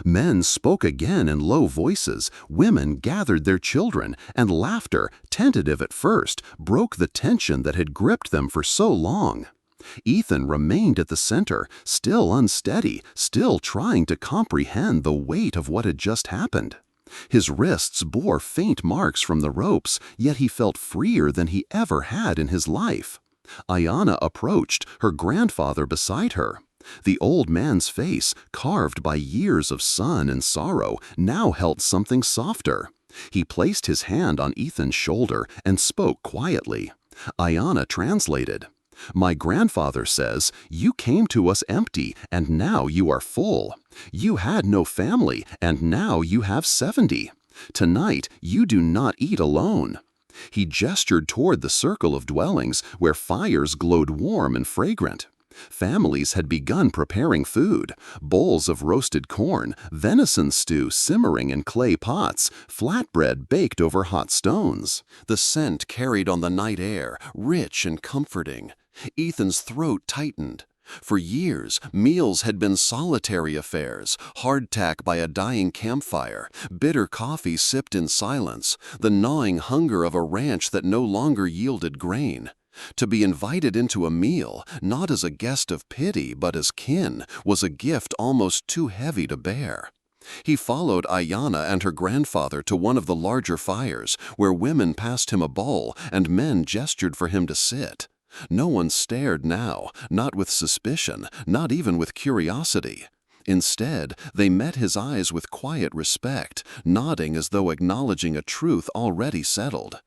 Men spoke again in low voices, women gathered their children, and laughter, tentative at first, broke the tension that had gripped them for so long. Ethan remained at the center, still unsteady, still trying to comprehend the weight of what had just happened. His wrists bore faint marks from the ropes, yet he felt freer than he ever had in his life. Ayanna approached, her grandfather beside her. The old man's face, carved by years of sun and sorrow, now held something softer. He placed his hand on Ethan's shoulder and spoke quietly. Ayanna translated. "My grandfather says, you came to us empty, and now you are full. You had no family, and now you have 70. Tonight you do not eat alone." He gestured toward the circle of dwellings where fires glowed warm and fragrant. Families had begun preparing food, bowls of roasted corn, venison stew simmering in clay pots, flatbread baked over hot stones. The scent carried on the night air, rich and comforting. Ethan's throat tightened. For years, meals had been solitary affairs, hardtack by a dying campfire, bitter coffee sipped in silence, the gnawing hunger of a ranch that no longer yielded grain. To be invited into a meal, not as a guest of pity but as kin, was a gift almost too heavy to bear. He followed Ayanna and her grandfather to one of the larger fires, where women passed him a bowl and men gestured for him to sit. No one stared now, not with suspicion, not even with curiosity. Instead, they met his eyes with quiet respect, nodding as though acknowledging a truth already settled.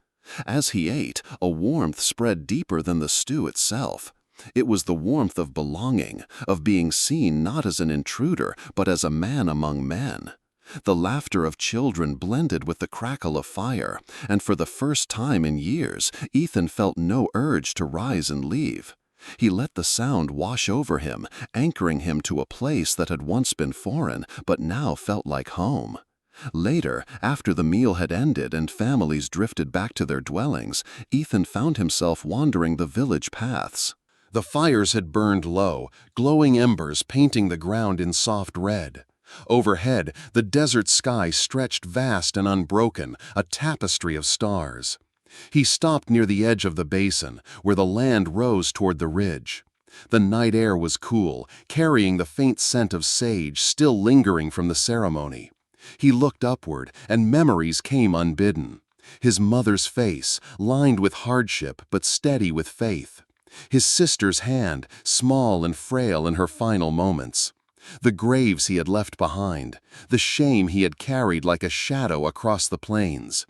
As he ate, a warmth spread deeper than the stew itself. It was the warmth of belonging, of being seen not as an intruder, but as a man among men. The laughter of children blended with the crackle of fire, and for the first time in years, Ethan felt no urge to rise and leave. He let the sound wash over him, anchoring him to a place that had once been foreign, but now felt like home. Later, after the meal had ended and families drifted back to their dwellings, Ethan found himself wandering the village paths. The fires had burned low, glowing embers painting the ground in soft red. Overhead, the desert sky stretched vast and unbroken, a tapestry of stars. He stopped near the edge of the basin, where the land rose toward the ridge. The night air was cool, carrying the faint scent of sage still lingering from the ceremony. He looked upward, and memories came unbidden. His mother's face, lined with hardship but steady with faith. His sister's hand, small and frail in her final moments. The graves he had left behind, the shame he had carried like a shadow across the plains.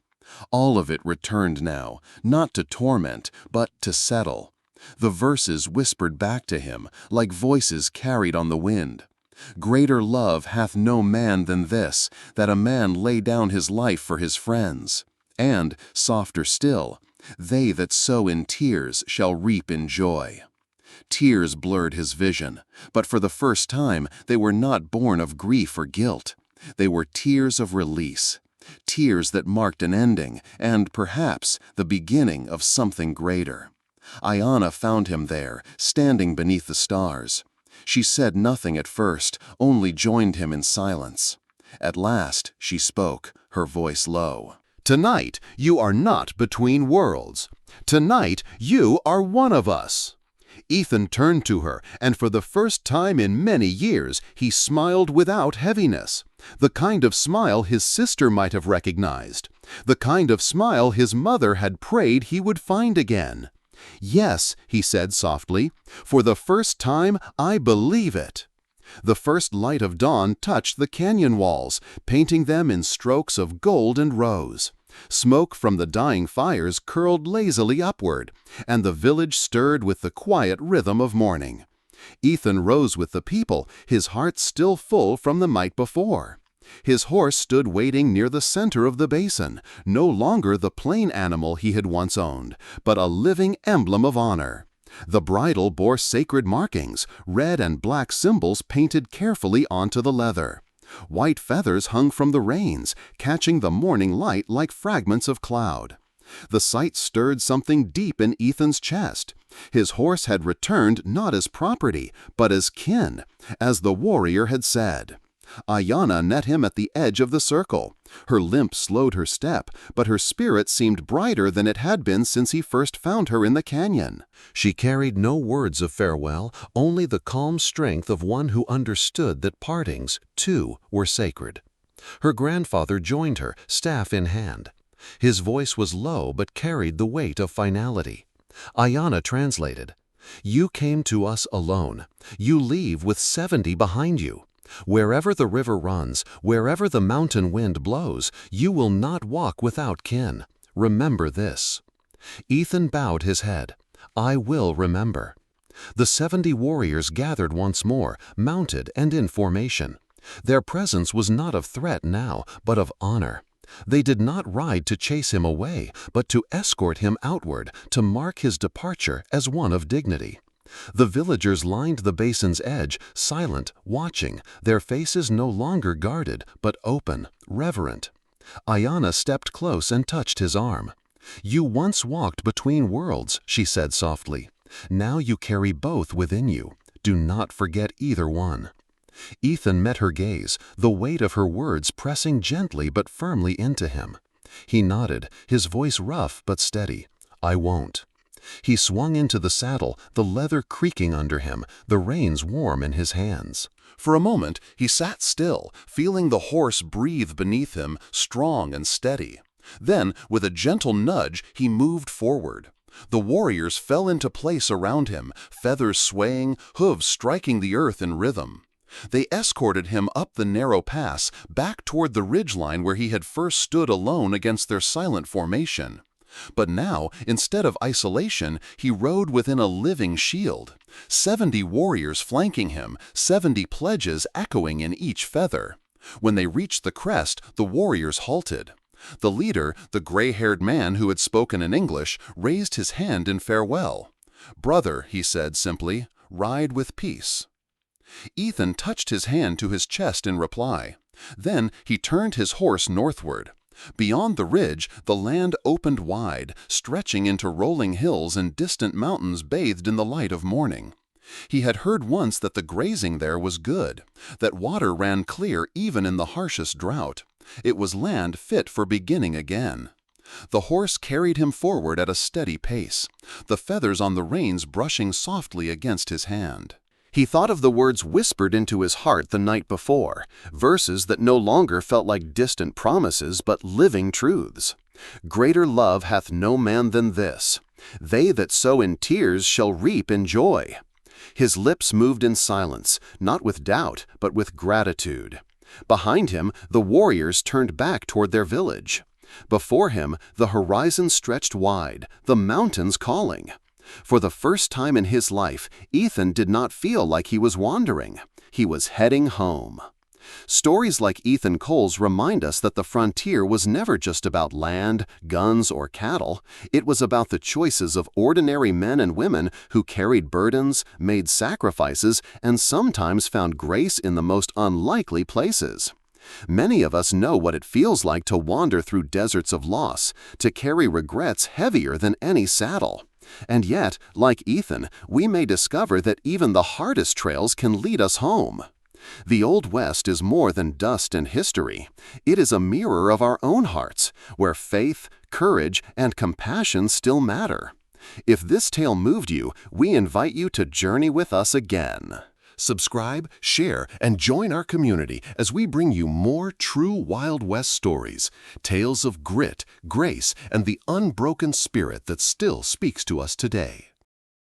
All of it returned now, not to torment, but to settle. The verses whispered back to him, like voices carried on the wind. Greater love hath no man than this, that a man lay down his life for his friends. And, softer still, they that sow in tears shall reap in joy. Tears blurred his vision, but for the first time they were not born of grief or guilt. They were tears of release, tears that marked an ending and, perhaps, the beginning of something greater. Ayanna found him there, standing beneath the stars. She said nothing at first, only joined him in silence. At last she spoke, her voice low. "Tonight you are not between worlds. Tonight you are one of us." Ethan turned to her, and for the first time in many years he smiled without heaviness. The kind of smile his sister might have recognized. The kind of smile his mother had prayed he would find again. "Yes," he said softly, "for the first time I believe it." The first light of dawn touched the canyon walls, painting them in strokes of gold and rose. Smoke from the dying fires curled lazily upward, and the village stirred with the quiet rhythm of morning. Ethan rose with the people, his heart still full from the night before. His horse stood waiting near the center of the basin, no longer the plain animal he had once owned, but a living emblem of honor. The bridle bore sacred markings, red and black symbols painted carefully onto the leather. White feathers hung from the reins, catching the morning light like fragments of cloud. The sight stirred something deep in Ethan's chest. His horse had returned not as property, but as kin, as the warrior had said. Ayanna met him at the edge of the circle. Her limp slowed her step, but her spirit seemed brighter than it had been since he first found her in the canyon. She carried no words of farewell, only the calm strength of one who understood that partings, too, were sacred. Her grandfather joined her, staff in hand. His voice was low but carried the weight of finality. Ayanna translated, "You came to us alone. You leave with 70 behind you. Wherever the river runs, wherever the mountain wind blows, you will not walk without kin. Remember this." Ethan bowed his head. "I will remember." The 70 warriors gathered once more, mounted and in formation. Their presence was not of threat now, but of honor. They did not ride to chase him away, but to escort him outward, to mark his departure as one of dignity. The villagers lined the basin's edge, silent, watching, their faces no longer guarded, but open, reverent. Ayanna stepped close and touched his arm. "You once walked between worlds," she said softly. "Now you carry both within you. Do not forget either one." Ethan met her gaze, the weight of her words pressing gently but firmly into him. He nodded, his voice rough but steady. "I won't." He swung into the saddle, the leather creaking under him, the reins warm in his hands. For a moment he sat still, feeling the horse breathe beneath him, strong and steady. Then, with a gentle nudge, he moved forward. The warriors fell into place around him, feathers swaying, hooves striking the earth in rhythm. They escorted him up the narrow pass, back toward the ridgeline where he had first stood alone against their silent formation. But now, instead of isolation, he rode within a living shield. 70 warriors flanking him, 70 pledges echoing in each feather. When they reached the crest, the warriors halted. The leader, the gray-haired man who had spoken in English, raised his hand in farewell. "Brother," he said simply, "ride with peace." Ethan touched his hand to his chest in reply. Then he turned his horse northward. Beyond the ridge, the land opened wide, stretching into rolling hills and distant mountains bathed in the light of morning. He had heard once that the grazing there was good, that water ran clear even in the harshest drought. It was land fit for beginning again. The horse carried him forward at a steady pace, the feathers on the reins brushing softly against his hand. He thought of the words whispered into his heart the night before, verses that no longer felt like distant promises but living truths. Greater love hath no man than this. They that sow in tears shall reap in joy. His lips moved in silence, not with doubt, but with gratitude. Behind him, the warriors turned back toward their village. Before him, the horizon stretched wide, the mountains calling. For the first time in his life, Ethan did not feel like he was wandering. He was heading home. Stories like Ethan Cole's remind us that the frontier was never just about land, guns, or cattle. It was about the choices of ordinary men and women who carried burdens, made sacrifices, and sometimes found grace in the most unlikely places. Many of us know what it feels like to wander through deserts of loss, to carry regrets heavier than any saddle. And yet, like Ethan, we may discover that even the hardest trails can lead us home. The Old West is more than dust and history. It is a mirror of our own hearts, where faith, courage, and compassion still matter. If this tale moved you, we invite you to journey with us again. Subscribe, share, and join our community as we bring you more true Wild West stories, tales of grit, grace, and the unbroken spirit that still speaks to us today.